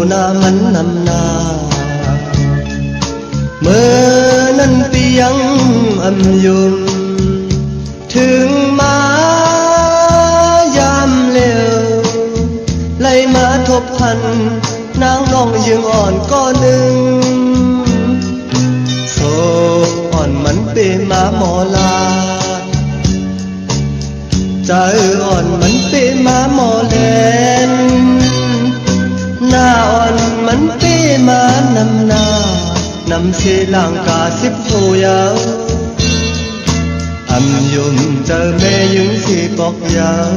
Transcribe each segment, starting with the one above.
หน้ามันนำหน้าเมื่อนั้นปียังอำยุมถึงมายามเร็วไล่มาทบพันนางน้องยังอ่อนก็หนึ่งโซอ่อนมันเปมาหมอลาใจอ่อนมันเปมาหมอแลนหน้าอ่อนมันเปมานำหน้านำเสลังกาสิบโหยาวอำยุมเจอแม่ยังสิบอกยาว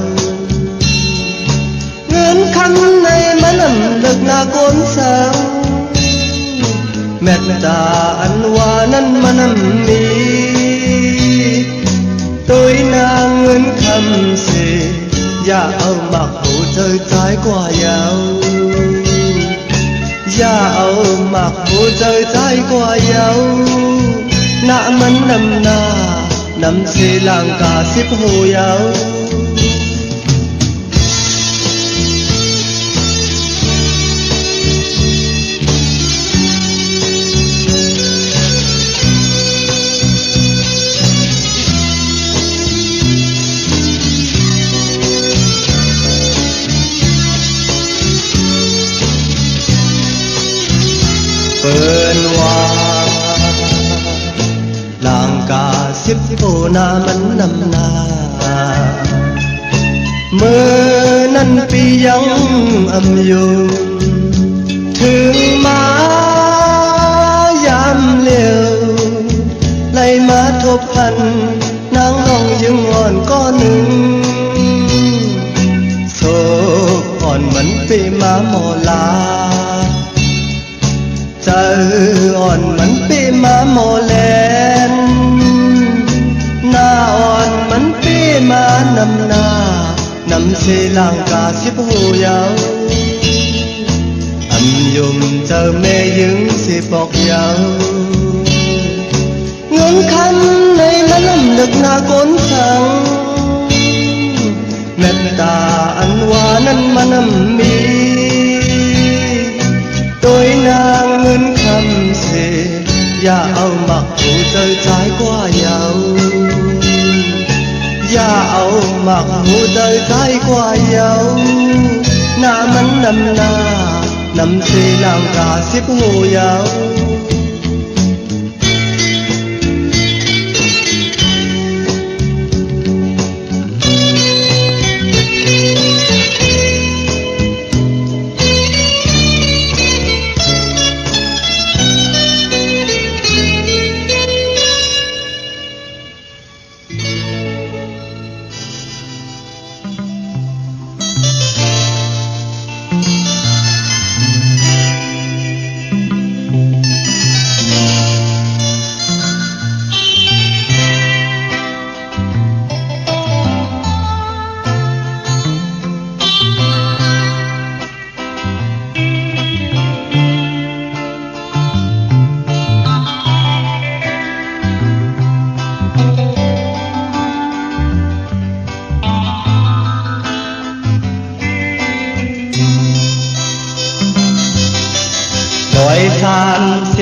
เงินคำในมันนำเลิกหน้าโกนสาวแม่ตาอันว่านั้นมันนำมีตัวหน้าเงินคำเสียอย่าเอาหมักหูเธอใจกว่ายาวอย่าเอาหมักหูเธอใจกว่ายาวหน้ามันนำหน้านำเสลังกาสิบโหยาวเปินว่าลางกาสิบโหหน้ามันนำหน้าเมื่อนั้นปียังอำยุมถึงมายามเร็วไล่มาทบพันนางน้องยังอ่อนก็หนึ่งโซอ่อนมันเปมาหมอลาใจอ่อนมันเปมาหมอแลนหน้าอ่อนมันเปมานำหน้านำเสลังกาสิบโหยาวอำยุมเจอแม่ยังสิบอกยาวเงินคันในมันนำลึกหน้าก้นสังแม่ตาอันว่านั้นมันนำมีตัวหน้าเงินคำเสียอย่าเอาหมักหูเจอใจกว่ายาวอย่าเอาหมักหูเจอใจกว่ายาวหน้ามันนำหน้านำเสลังกาสิบโหยาว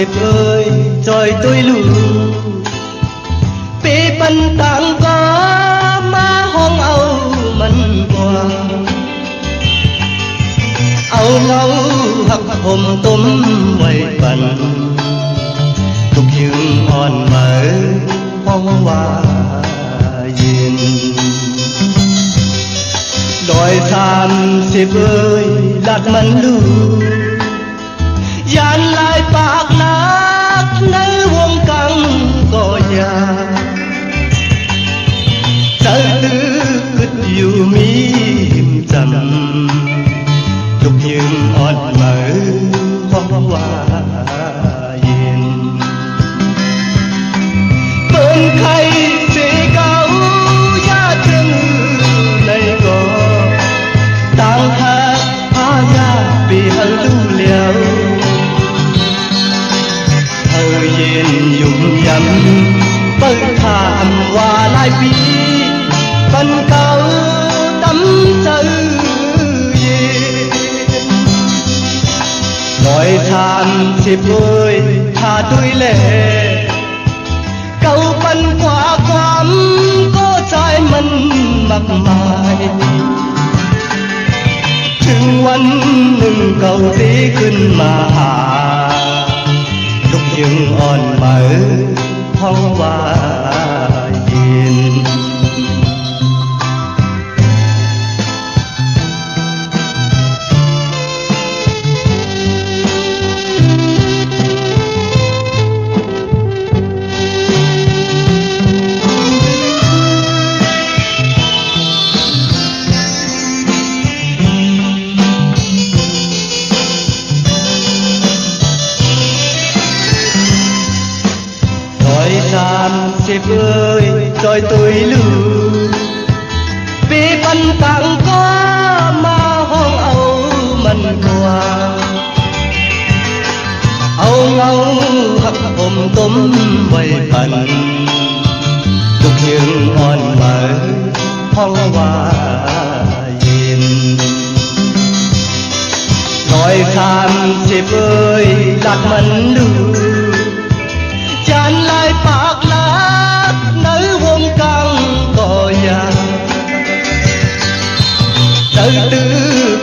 30เอ้ยจอยตุยลูปีปันต่างก็มาห้องเอามันกว่าเอาเงาหักผมต้มไว้ปันทุกยืนอ่อนเหมือห้องว่าเย็น30เอ้ยลัดมันลูยันลายปากนักในวงกังก็ยาใจตื้อกึดอยู่มีหิมจำทุกยืนอ่อนเหมือห้องว่าเย็นเปิ้นใครเสียเก่าญาติถึงในก็ต่างหาพายาปีหันดูเลี้ยวเย็นยุ่มยำเปิดถามว่าหลายปีปันเก่าดำใจเย็น Nói than xịp ơi tha tôi lệ câu phân quả quán có trái mân mặc màiถึงวันหนึ่งเก่าตีขึ้นมาหาลูกยังอ่อนเหมือห้องว่าเย็นXếp ơi rồi tôi lưu vì phần tặng có mà hôn âu mình qua âu ngâu hấp ôm tôm vầy phần lúc nhưng on mở hong hoa nhìn nói than xếp ơi lạc mình lưu chán lại bạc lát nới hôm căng cò già đời tư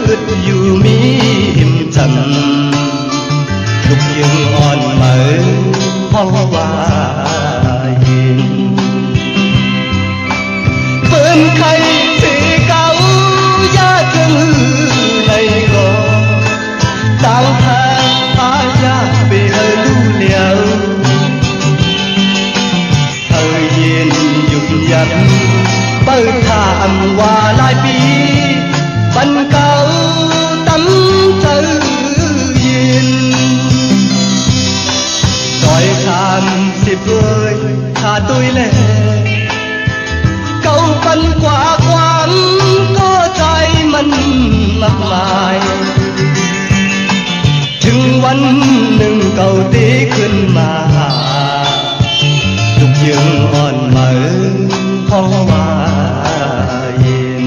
cứt dù mi im trầm lúc dương on mở phong hoa nhìn bên khay thì cao giá chân này gò tăng thang phá giá về hơi lưu liều nhiên dục dập bơ thảm hòa lại bi bần cao tấm tự nhiên đòi thảm xịp ơi tha tôi lệ câu phân quả quán có trái mình mặc mài ถึงวันหนึ่งเก่าตีขึ้นมาลูกยังอ่อนเหมือห้องว่าเย็น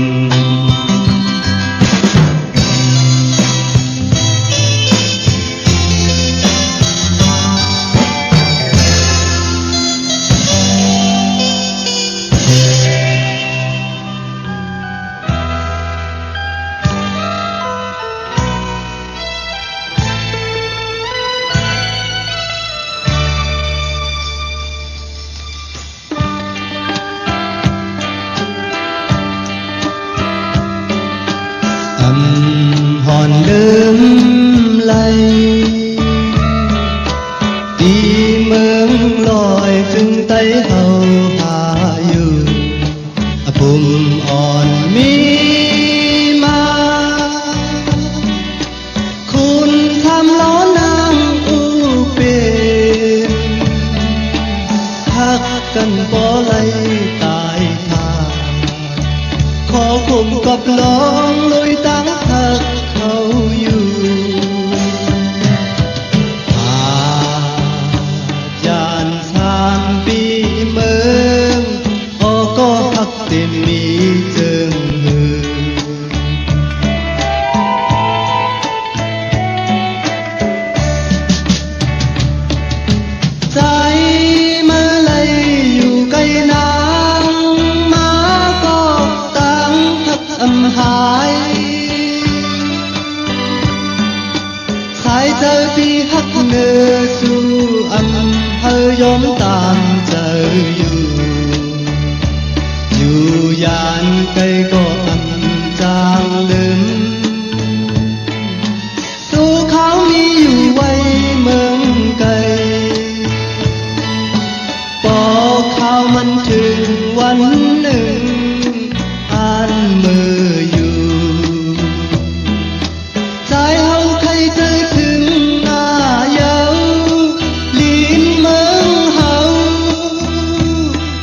hòn đơm lay đi mương lòi từng tay hầu hà yêu bùm on mi maคุณทำล้อนางอูเป็นหักกันบ่ไหลตายทาขอผมกับน้องลอยตั้งหักเขาอยู่จานสามปีเมืองพอก็หักเต็มมีเจิงใจมาเลยอยู่ไกลนางมาก็ตั้งหักหายสายเจอที่หักเนื้อสู่เฮยอมตามเจออยู่ยานไกลก็จางลืมสู่เขามีอยู่ไว้เมืองไกลบอกเขามันถึงวันหนึ่งอ่านมืออยู่ใจเฮาใครเจอถึงหน้าเยาลีนเมืองเฮา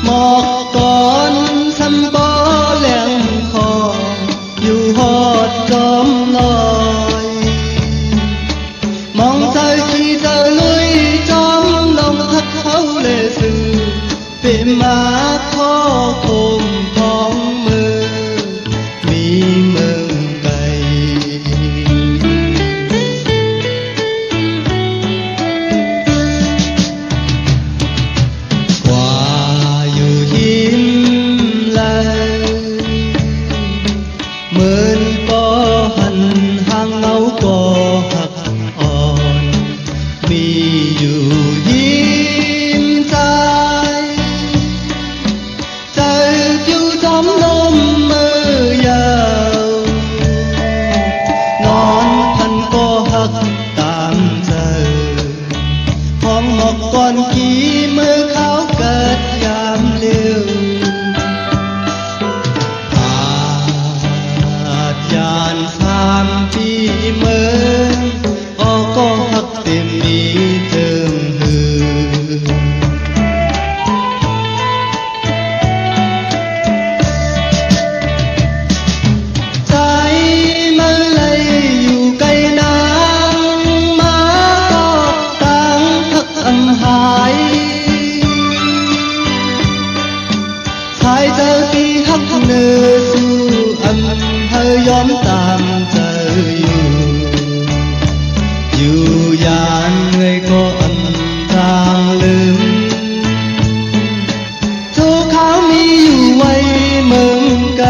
หมอกก่อนสำบ่แหลงคออยู่ฮอดจอมลอยมองใจที่เจอลุยจอมลงทักเขาเลยสื่อเป็นมาขอคงของมือมีเมืองไกล ามเจอของหอกก่อนขี่มือเขาเกิดยามเร็วอาจยานสามปีเมืองก็หักเต็มมีเติมหือใจมันเลยอยู่ไกลน้ำมาก็ต่างหักอำหายชายเจอที่หักเนื้อสู่อำเภอยอมตามเจออยู่ยานเงยก็อันทางลืมทุกเขามีอยู่ไว้เมืองไกล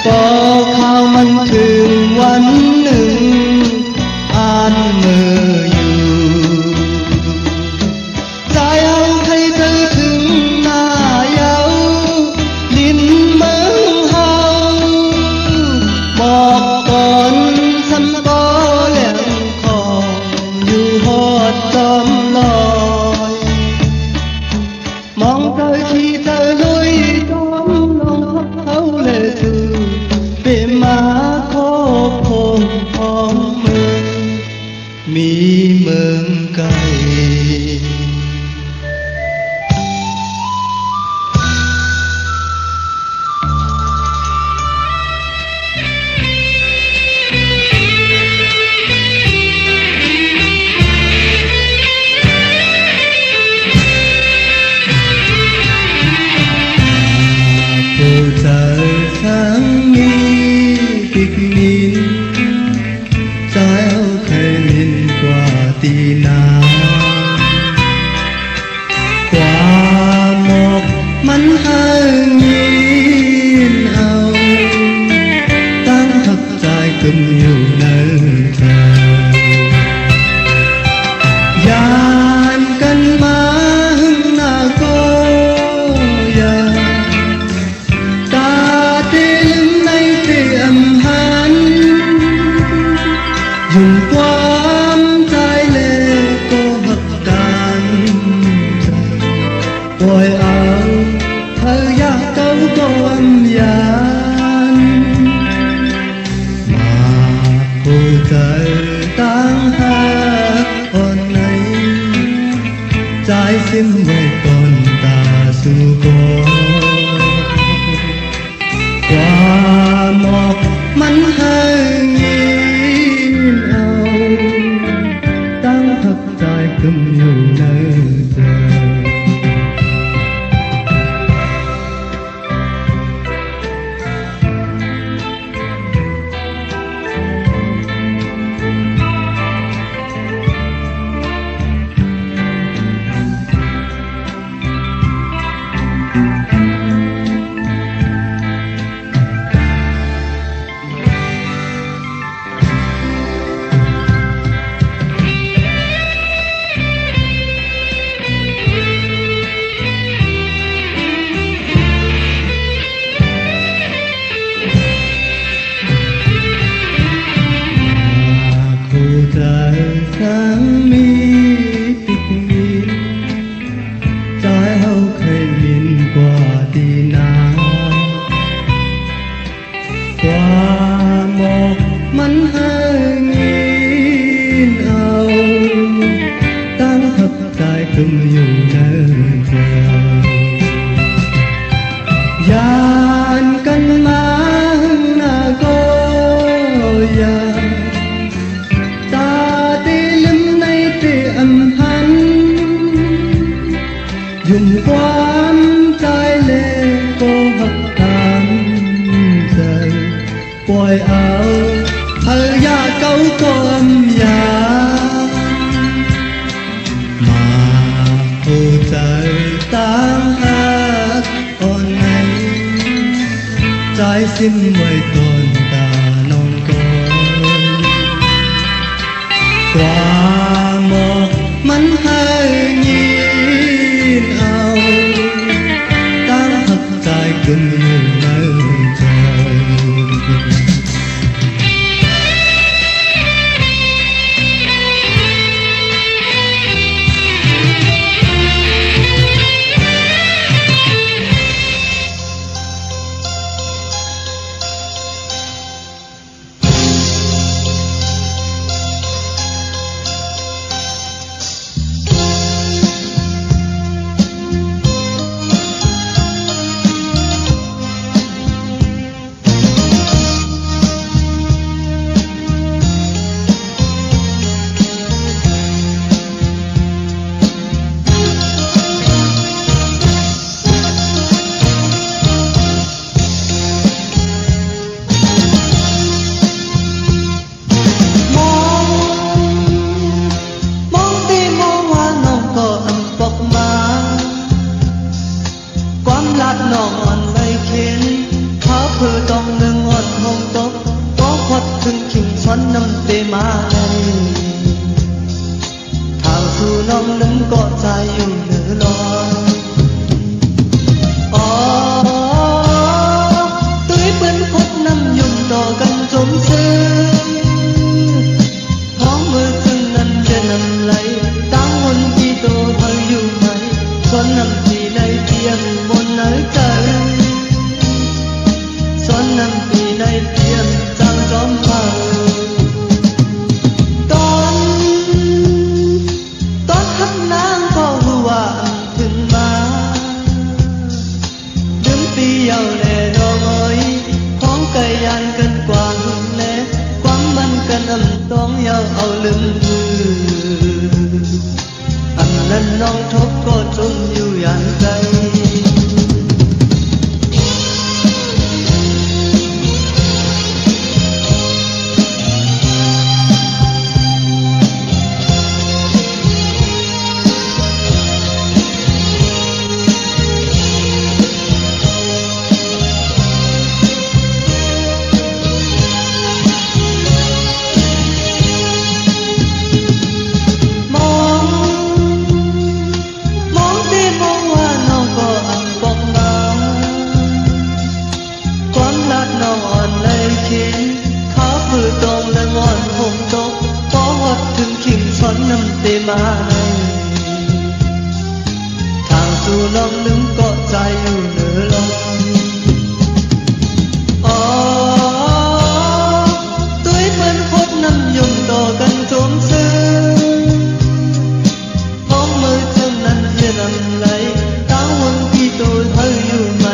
พอข่าวมันถึงวันหนึ่งอ่านมืออยู่ใจเอาใครเธอถึงหน้าเยาลิ้นเมืองเฮาบอกก่อนฉันก็เลี้ยงคออยู่หอดจอมลอยมองเธอที่เธอลุยจอมลงเขาเลยถือเป็นมาโคพงของเมืองมีเมืองไกลเจอทั้งมีปิกนินใจเอาเคยมินกว่าตีนาความหมกมันหางยินเอาตั้งทักใจกึมอยู่ในเธอยานกันมาหึงหน้าก็ยายุ่งความใจเล็กก็หักกันใจปล่อยเอาเธออยากเก้าก้อนยานมาผู้ใจตั้งหากอ่อนไหนใจสิ้นไว้ก่อนตาสู่ก่อนความหมอกมันหางตั้งทักใจกึมอยู่ในใจใจทั้งมีปิกนินใจเขาเคยมินกว่าตีนาความหมอกมันหางยินเอาตั้งทับใจกึมอยู่ในเธอยานกันมาหน้าก็ยายุ่งความใจเล็กก็หักตามใจปล่อยเอาเธออยากเก้าก้อนยามาผู้ใจตั้งหากอ่อนไหนใจสิ้นไว้ก่อนตานอนก่อนความหมอกมันหางยินเอาตั้งหักใจกึมอยู่ในใจ này thảo dù non nứng có dài dùng nở lo túi bên khuất năm dùng đò gần trốn sương tháng mưa từng năm trên năm lấy tháng hôn chi tô thời dù mấy xuân năm thì nay tiêm một nơi trời xuân năm thì nay tiêm trăng gióm thờต้นทับน้ำก็หัวขึ้นมาดึงปีเยาแน่ดองอ้อยของไก่ยานกันกว่าหุ่นแน่ความมันกันอำต้องเยาเอาลืมมืออันนั้นน้องทบก็จมอยู่อย่างใจน้ำเตมาในทางสู่น้องนึงก็ใจอยู่เหนือลมตุ้ยเปิ้นพดน้ำยมต่อกันโจมซึ้งพ้องมือจึงนั้นเพียนำไหลตาวันพี่ตัวเธออยู่ไหม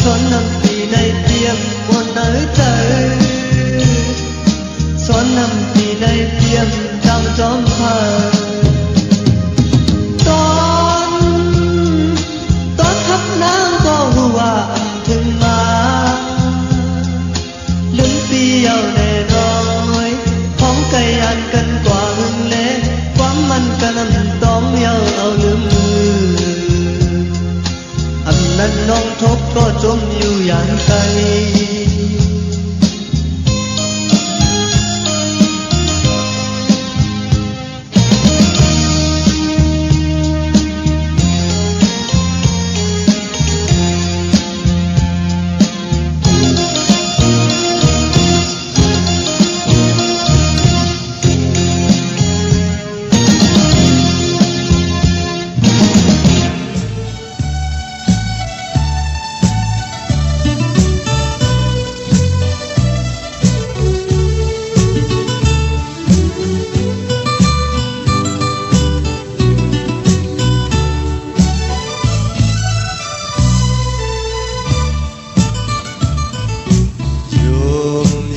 ชนน้ำปีในเตรียมวันไหนใจชนน้ำปีในเตรียมจำจอมพาตอนทับน้ำก็หัวถึงมาลืมปีเยาแน่น้อยของไก่ยันกันกว่าหึงเล็กความมันกันต้องเยาเอาลืมมืออันนั้นน้องทบก็จมอยู่อย่างใจ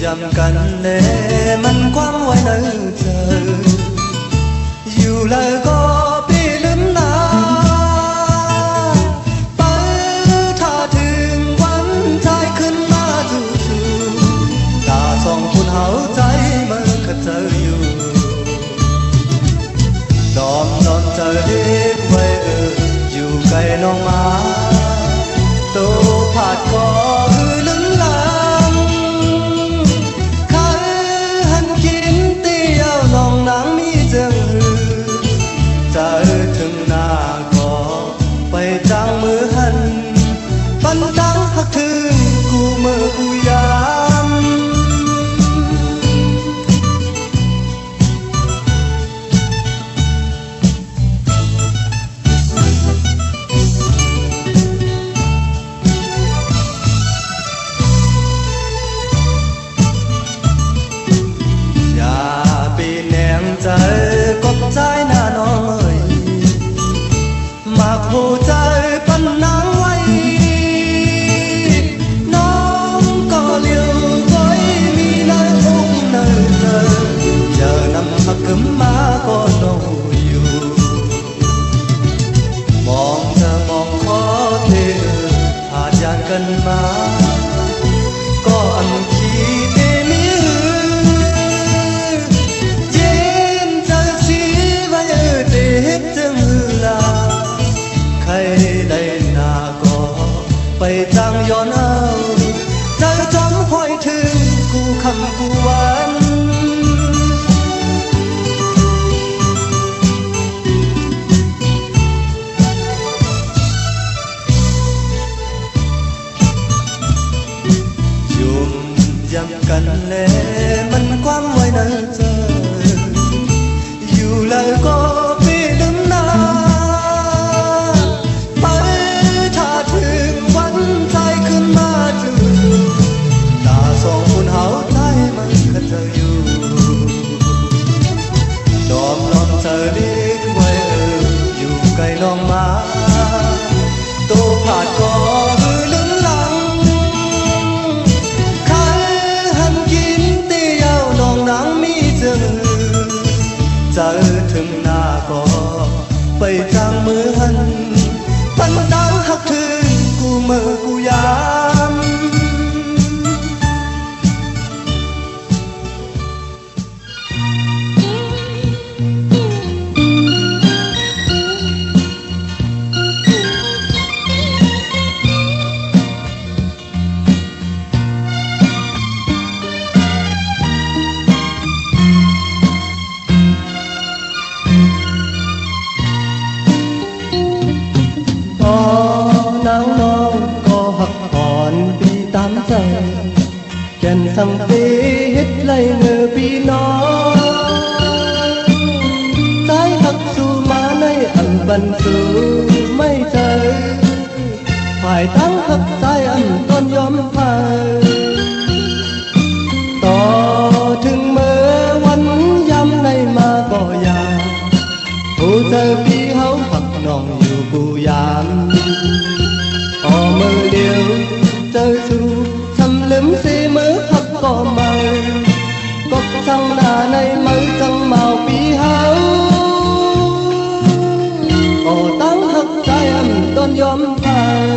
ยำกันแน่มันความไว้ในเธออยู่เลยก็พี่ลืมนาไปถ้าถึงวันใจขึ้นมาจู่ๆตาสองคุณเฮาใจมันก็เจออยู่ดอมนอนเจอเด็กไว้อยู่ไกลน้องมาโตผาดก็ลืมลาน้องนางมีเจังใจถึงหน้าก็ไปจางมือหันปันดังหักถึงกูเมื่อกูยาม เลยก็พี่ลืมนาไปถ้าถึงวันใจขึ้นมาจืดตาสองคนเฮาใจมันก็เธออยู่ดอมลองเธอดีไว้อยู่ไกลน้องมาโตผ่านก็หือลืมหลังใครหันกินเตี้ยวน้องนางมีเจอเจอถึงหน้าก็ไปจางมือหันปันดังหักถึงกูมือกูยามนางน้องก็หักอ่อนปีตามใจแก่นสังเตเฮ็ดไรเงอพี่น้องใจหักสู่มาในอันบันสู่ไม่เจอฝ่ายทั้งหักใจอันต้นยอมพายต่อถึงเมื่อวันยำในมาก็อยากผู้เจอพี่เฮาหักน้องอยู่กูยามมือเดียวเจอสู่ทำลืมสีมือหักก็มากบจังหน้าในมือจังเมาปีเฮาก็ตั้งหักใจอันต้นยอมพาย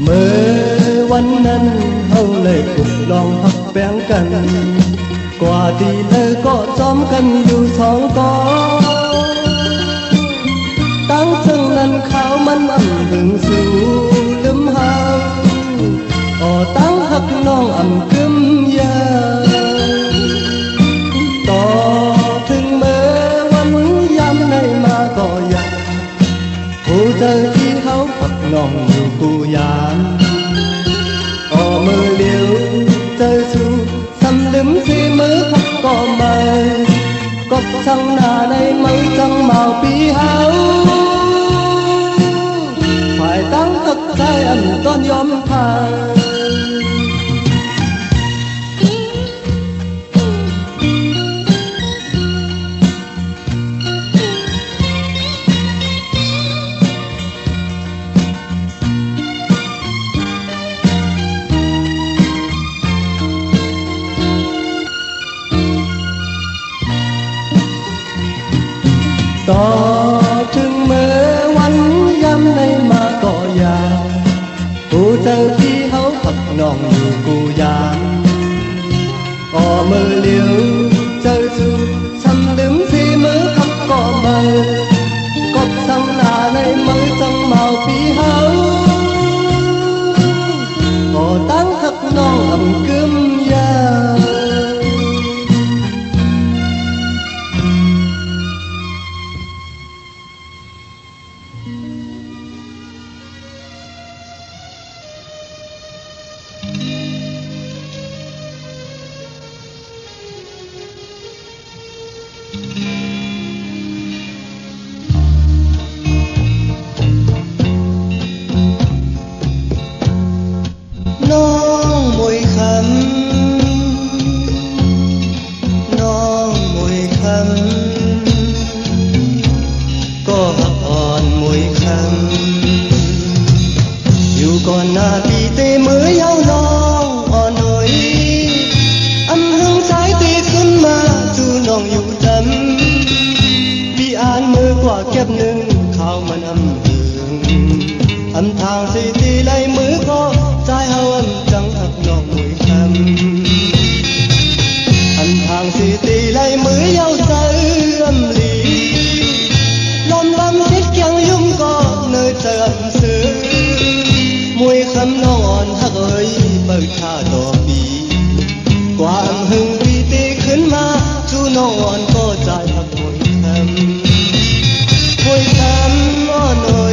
เมื่อวันนั้นเฮาเลยกุกลองหักแบ่งกันกว่าที่เลยก็จอมกันอยู่สองกอตั้งซึ่งนั้นขาวมันอ่ำถึงสู่ลืมหางก็ตั้งหักน้องอ่ำกึมยาต่อถึงเมื่อวันยำในมาก็อยากผู้เจอที่เขาหักน้องอยู่กูยามมือเดียวเจอสู่สำลืมสีมือพักก็มากบช่างหน้าในมือจังเมาปีเฮาฝ่ายตั้งหักใจอันต้นยอมพายต่อถึงเมื่อวันยำในมาก็อยากผู้เจอพี่เฮาหักน้องอยู่กูยามมือเลี้ยวเจอสู่สำลืมสีมือพักก็มากบสังหน้าในมือจังเมาพี่เฮาก็ตั้งหักน้องอ่ำกึมยาน้องมวยคำน้องมวยคำก็หักอ่อนมวยคำอยู่ก่อนหน้าตีเตมือยาวน้องอ่อนหน่อยอำหึงสายตีขึ้นมาจูน้องอยู่จำพี่อ่านมือกว่าเก็บหนึ่งข้าวมันอำหึงอำทางสีตีไหลมือก็ใจเฮาจังหักน้องมวยคำอันทางสีตีไหลมือยาวใจอำลีลมลำติดเกียงยุ่มก็เนยเจอซื้อมวยคำน้องอ่อนหักเอ้ยเปิดท่าต่อปีกว่าอำหึงปีตีขึ้นมาจูน้องอ่อนก็ใจหักมวยคำอ่อนหน่อย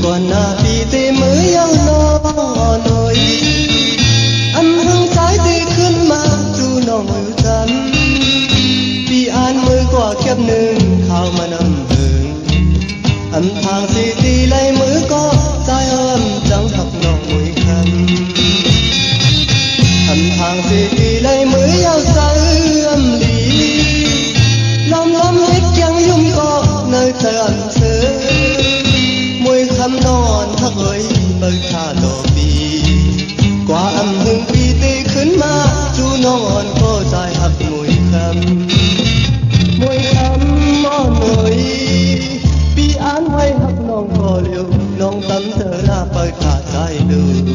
còn vì tê mới yêu nó nổi âm hương trái tê khuyên mà dù nó mưa cắm vì an mới qua kiếp nương khao mà nằm hương âm thang si tì lấy mới có trái âm chẳng học nó mùi khăn âm thang si tì lấy mới yêu sao âm lý lòng lắm hết chẳng dung có nơi trời ấm sớm môi khăm non thắc hơi bơ tha đồ bì qua âm hương bì tê khấn ma chú non có dài hấp môi khăm mò nổi bì án hay hấp non có liều non tâm thơ là bơ tha dài lưu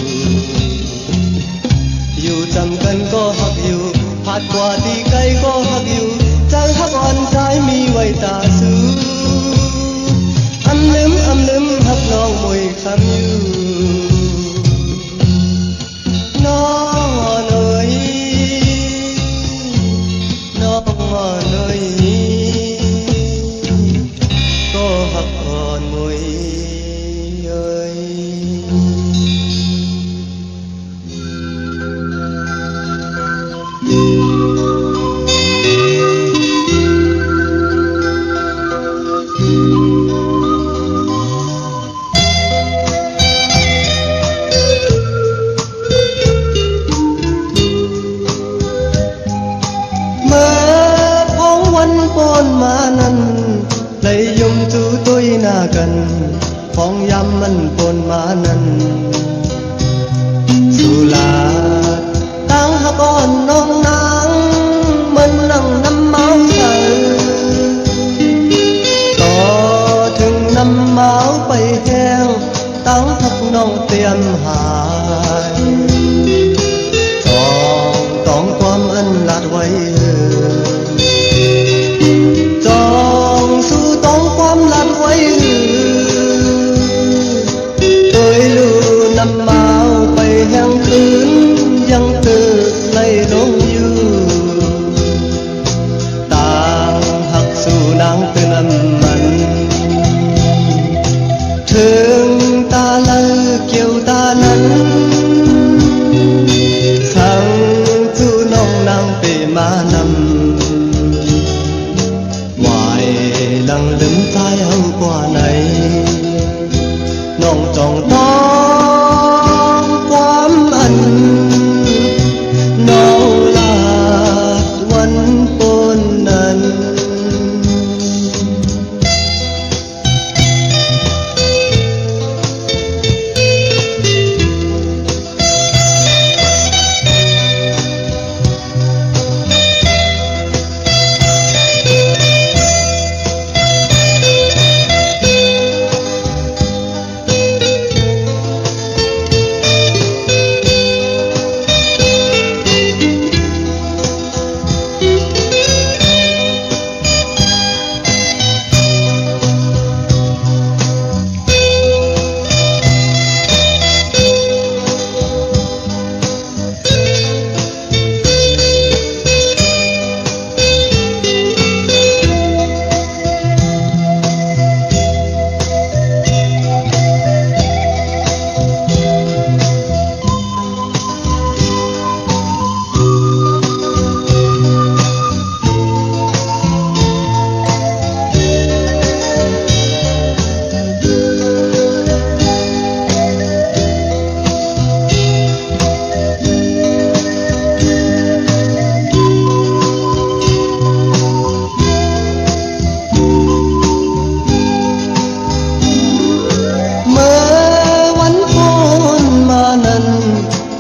dù chăm cần có hấp yêu hạt quả đi cây có hấp yêu trái hấp on trái mi quay tà sư âm lấm hấp non mùi khăm yêu nó nơi có hấp on mùi ơi con mà năn lấy dùng chú tôi na gần phong yam mình con mà năn dù là tăng ha con non nắng mình nắng năm máu trời to thường năm máu bay heo tăng thấp non tiêm hại tòngความอันลาดไว้năm máu bay hang khứยังtự lấy lông như tàng hắc su nàng từ năm mặn thương ta lơ kiều ta nắn sang chu nông nàng về mà nằm ngoài lăng lấm trái hậu quả này nông trồng to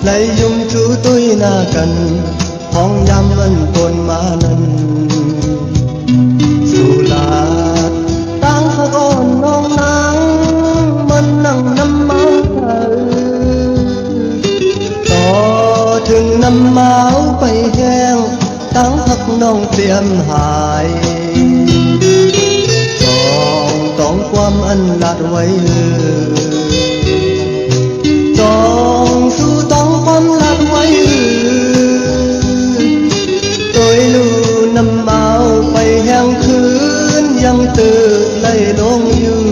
lấy dung chú tôi na cần phong yam vẫn còn mà năn dù là tăng ha con non nắng mình nắng năm máu thở to thường năm máu bay heo tăng hấp non tiêm hạiต้องความอันลาดไว้ต้องสู้ต้องความลาดไว้tôi lưu năm máu bay hàngคืนยังตื่นไล่ลงอยู่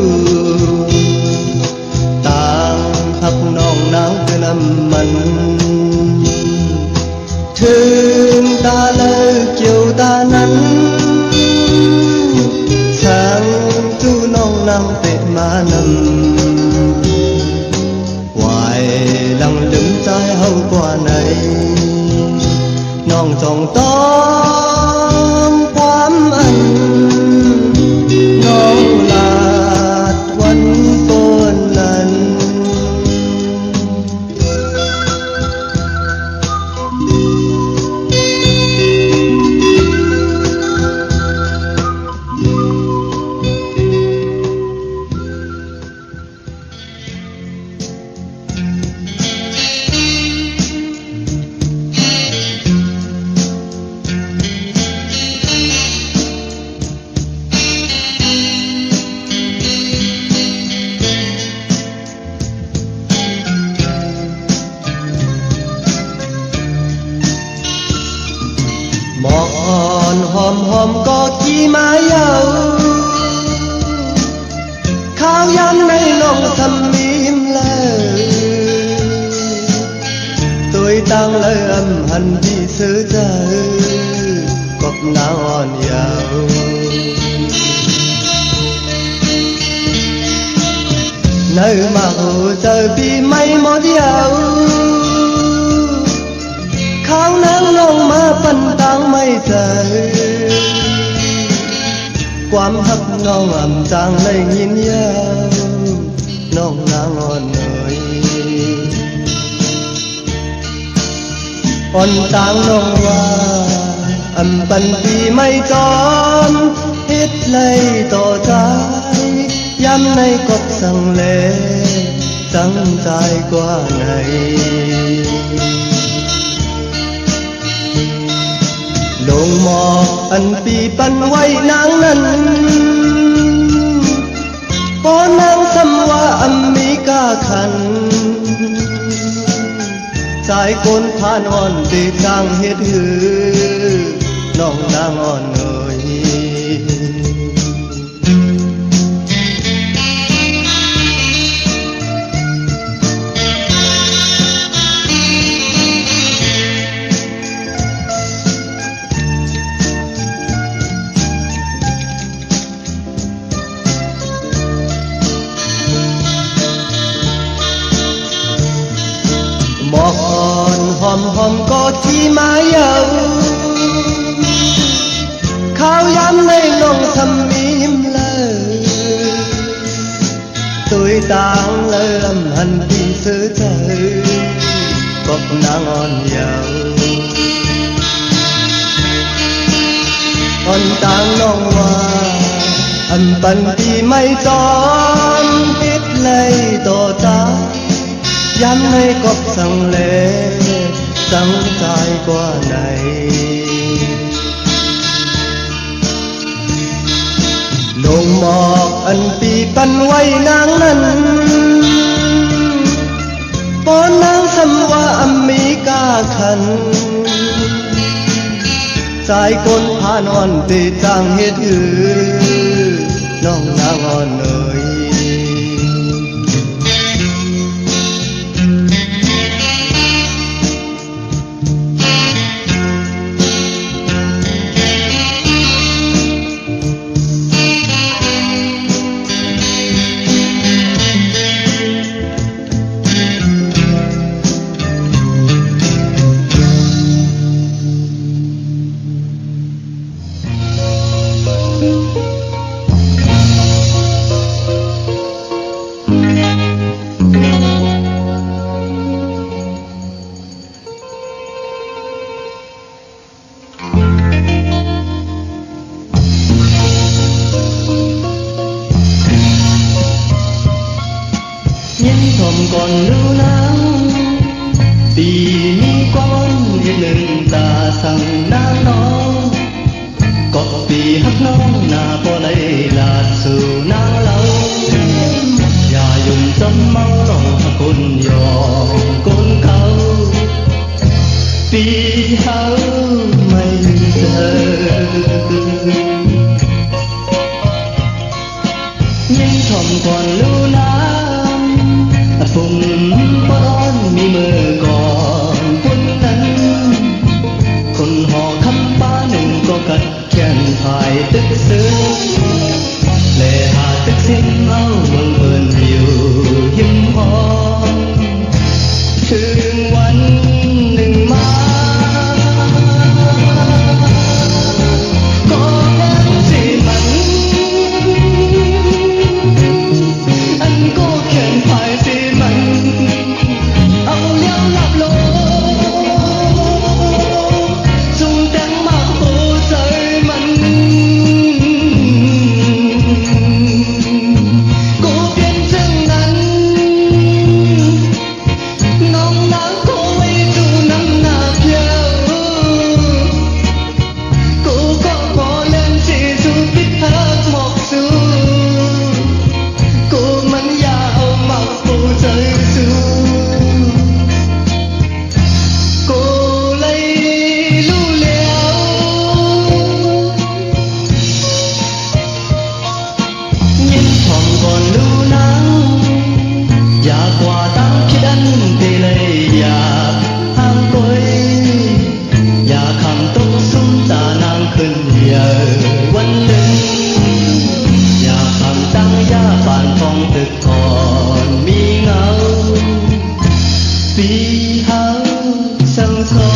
mình thương ta lỡ chiều ta nắng sáng tu nông năng tệ mà nằm hoài lăng lững trái hậu qua này nòng tròng tóm quám anh nòng lạt quấn tôn lần mòn hòm hòm có chi mái âu khao dám nay lòng thầm im lời tôi tăng lời âm hẳn đi sứ giờ cọp nào on giàu nơi mà hồ giờ vì mây mót giàu khao nắng nông mà phân tăng mây trời quám hấp nông ẩm trang lấy nhìn nhau nông nắng ngon ơi on tăng nông hoa ẩm bần vì mây tròn hết lấy tỏ trái dám nay cọp sang lệ trắng dài qua này lông mò anh pi pan quay nắng năn có nắng xăm hoa âm mỹ ca khăn trái côn phan on để trang hết hư nong nang on ơi mòn hòm hòm có chi mái âu khao dám lấy lòng thầm im lời tôi tang lời âm hận vì sứ trời cọp nắng on giàu on tang nong hoa âm bần vì mây tròn hết lấy tỏ trái dám nay cọp sang lệ trắng dài qua này lông mọc anh pi pan quay nắng năn có nắng xăm hoa âm mỹ ca khăn trái côn pha non tê trang hết hư nong nang on ơi còn lưu nắng vì mi con hiện lên ta sang nắng nóng có vì hấp nóng na po lấy là sự nắng lâu nhà dùng tâm máu lòng côn giò côn khâu vì hao mây giờ nhưng thầm còn lưu nắng phùng bó mi mơ còn có cất khen phải tức xứ lệ hà tức xin áo mừng ơn nhiều hiếm ho thươngวันหนึ่งมาcó em gì mặn anh có khen phải gì mặn áo liao lạp lô dùng tiếng mặc hồ rơi mặn cô biết rằng anh nóng nắng cô ấy dù nắng nà theo cô có bỏ lên chỉ dù biết hát một dù cô mình giàu mặc hồ rơi dù cô lấy lưu liao nhìn thoáng còn lưu nắng và qua tăng khi đánh thì lấy và hàng cuối và khăm túc xuống ta nàng khinh nhờ quân linh và khăm tăng gia phản phong thực còn mi ngâu vì hao sân son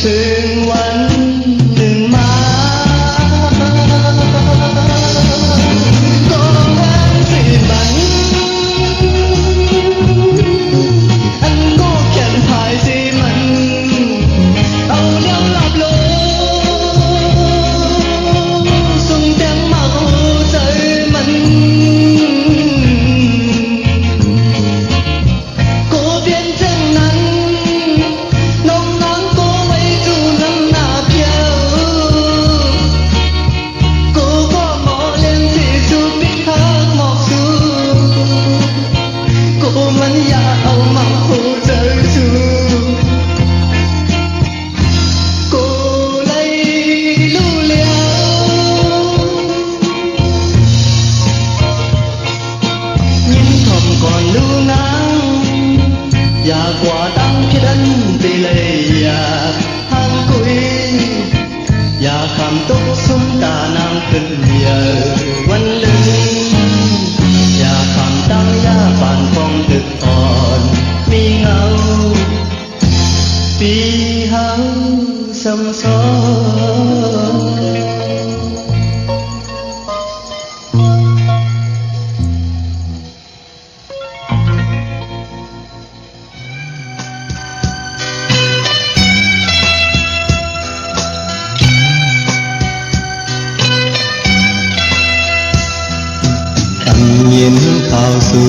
ถึงวันหนึ่งมาก็แว้นสิบันอันก็แค่นภายสิมันเอาเลี้ยวหลับลงส่งแตงมาหูใจมันcô biết rằng nắng nóng nắng cô ấy dù nắng nà theo cô có mò lên thì dù biết hát một dù cô mình giàu mặc hồ rơi dù cô lấy lưu liao nhìn thầm còn lưu nắng và quả đắng khi đánh tỷ lệ và hàng cuối và khám túc xuống ta nàng kinh nhờ quân linh và khám tăng gia phản phong thực còn mi ngâu vì hao sông son nhìn khảo su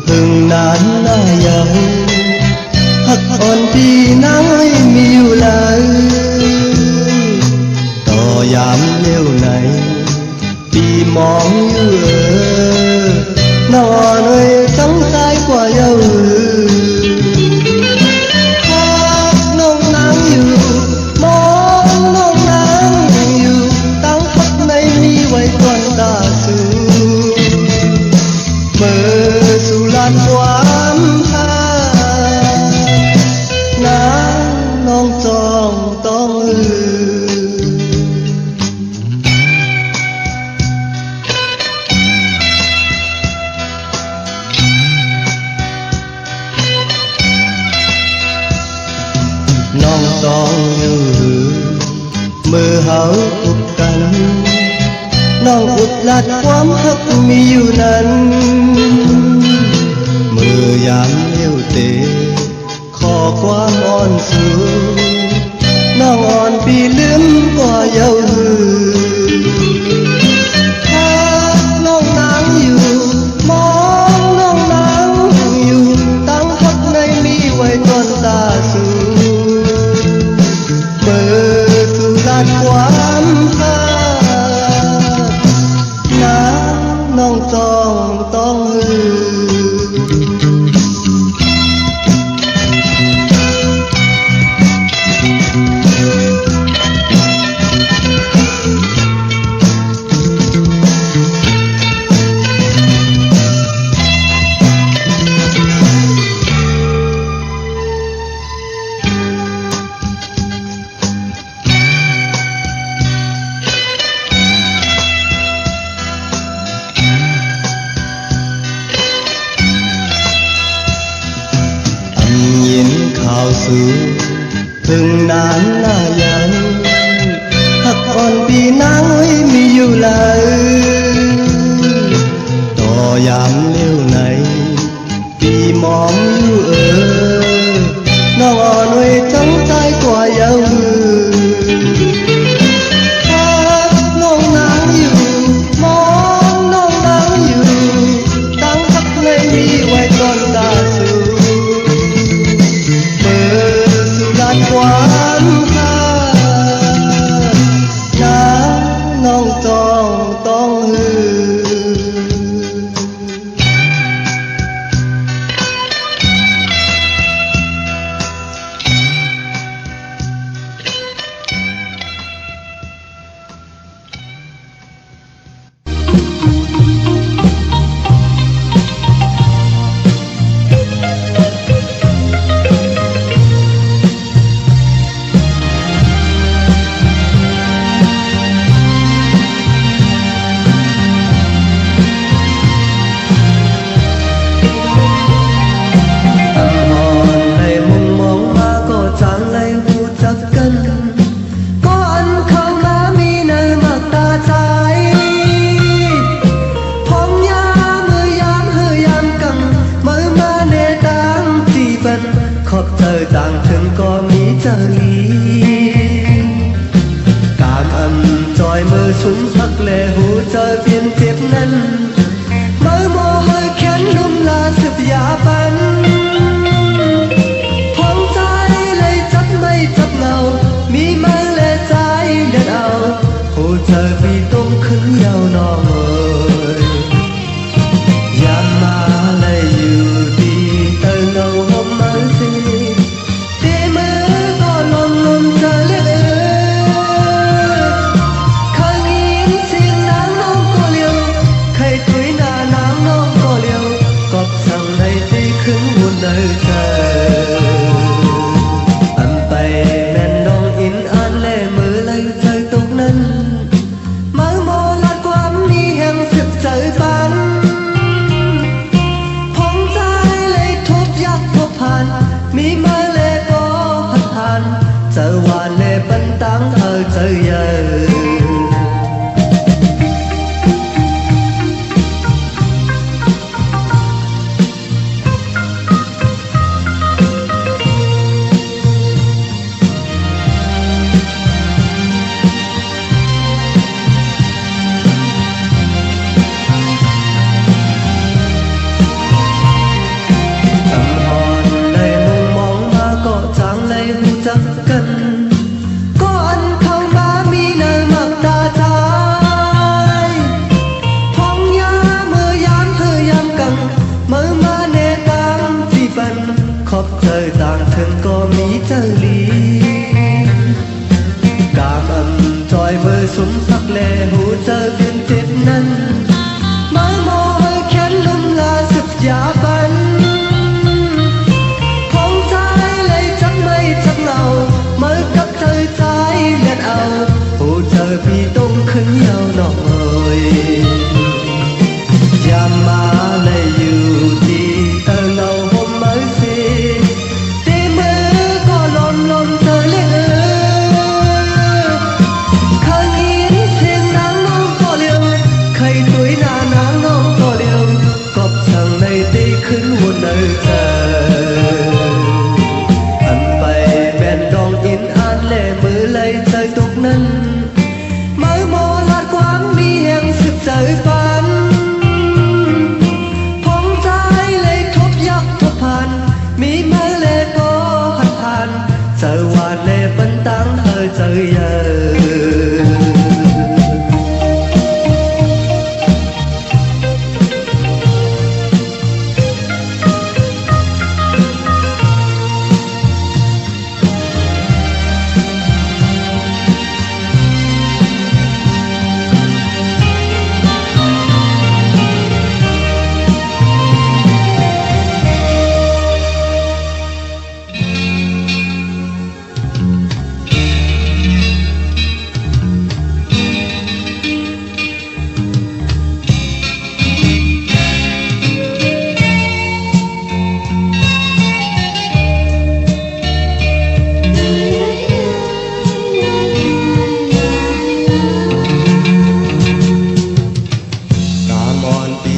hừng nán na dầu hắc on thì nắng miêu lại tỏ giảm liêu này đi mong như nó nơi trắng sai qua dâu hát nông nắng yêu mong nông nắng yêu tăng khắp nay mi quay con ta xưa mơ dù lan quán tha nắng non tròn tông non tròn như mơ háo út cánh non út lạtความฮักมีอยู่นั้นมือยามเลี้ยวเตะขอความอ่อนสูงน้องอ่อนปีลืมกว่าเยาหือถ้าน้องนางอยู่มองน้องนางอยู่ตั้งฮักในมีไว้ก่อนตาสูเมื่อสู่ลานความฮักน้องจอ ต้องฮือยินข่าวสู่ถึงนานหน้ายังหักอ่อนปีนางไว้มีอยู่เลยต่อยามเลี้ยวไหนปีหมอมอยู่น้องอ่อนไว้จังใจกว่าเยาถ้าน้องนางอยู่มองน้องนางอยู่ตั้งสักในมีไว้ต้นตาสู่ความค่าน้องต้องฮือ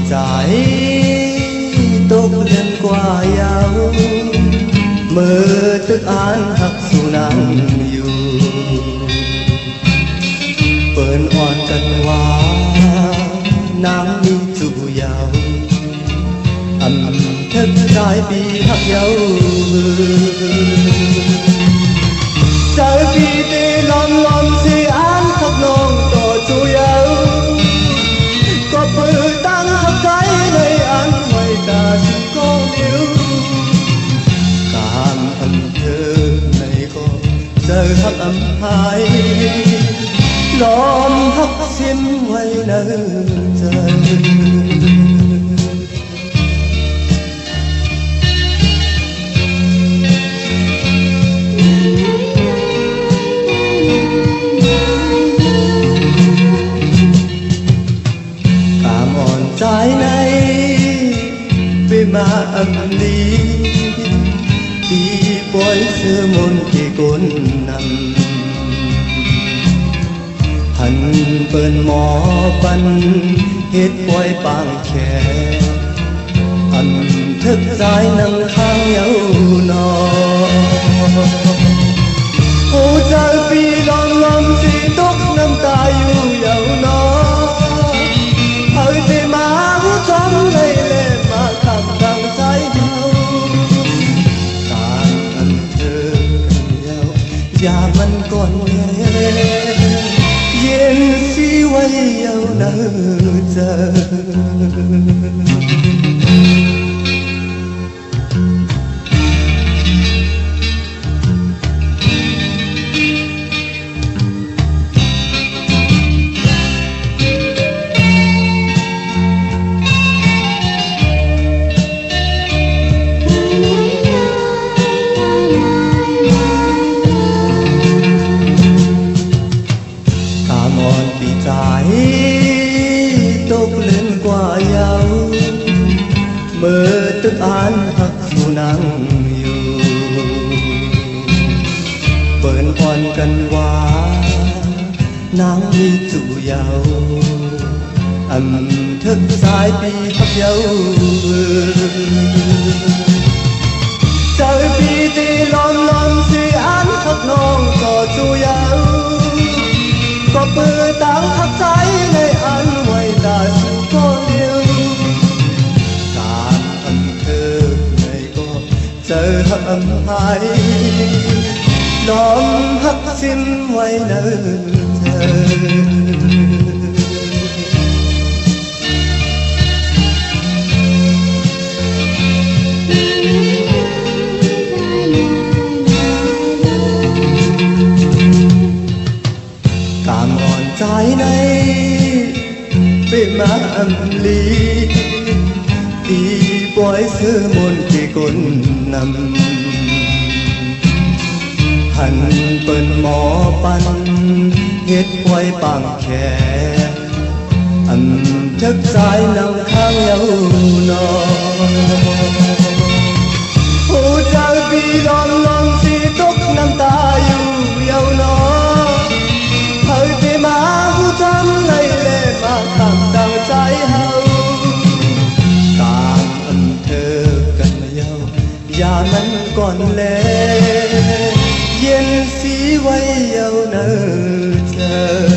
trái tốt lên qua nhau mơ tức an hắc dù nắng yêu bơn oan cần hoa nắng đi dù giàu âm thức trái bi hắc nhau trái bi tê lon lon si an khóc nong tỏ chú nhau có bự tăng hấp trái nơi an ngoài ta xin có liêu cảm âm thơ này có giờ hấp âm hai lom hấp xiêm quay nở trời trái này về mà âm lý đi bói sơ môn kỳ côn nằm hẳn bơn mò bắn hết bói bàng khè ẩn thức dài nâng khang nhau nọ ô trời vì lòng lòng gì tốt năm ta yêu nhau nó hơi thế má hút trong đây lên mà thầm đằng trái nhau càng thân thơ nhau và mình còn nghe yên si quay nhau nở chờ trái tốt lên qua nhau mơ tức an hắc dù nắng yêu bơn oan cần hoa nắng đi dù giàu âm thức sai bi hấp nhau trời bi tê lon lon suy án khóc non cò chu nhau có bơ táng thắp trái nơi ăn ngoài ta xin có liêu cảm ơn thơ này có giờ hấp âm hai đón hấp xin ngoài nở thơ trái này về má âm lý đi bói sơ môn kỳ côn nằm hẳn bơn mò pan hết quay bằng khè âm thức dài nằm khang nhau nọ ô trời vì lon lon si tốt năm ta yêu nhau nó hơi thế má hút trong này lệ mà thầm đằng trái hậu càng âm thơ cần nhau và mình còn lệ yên sĩ quay nhau nở chờ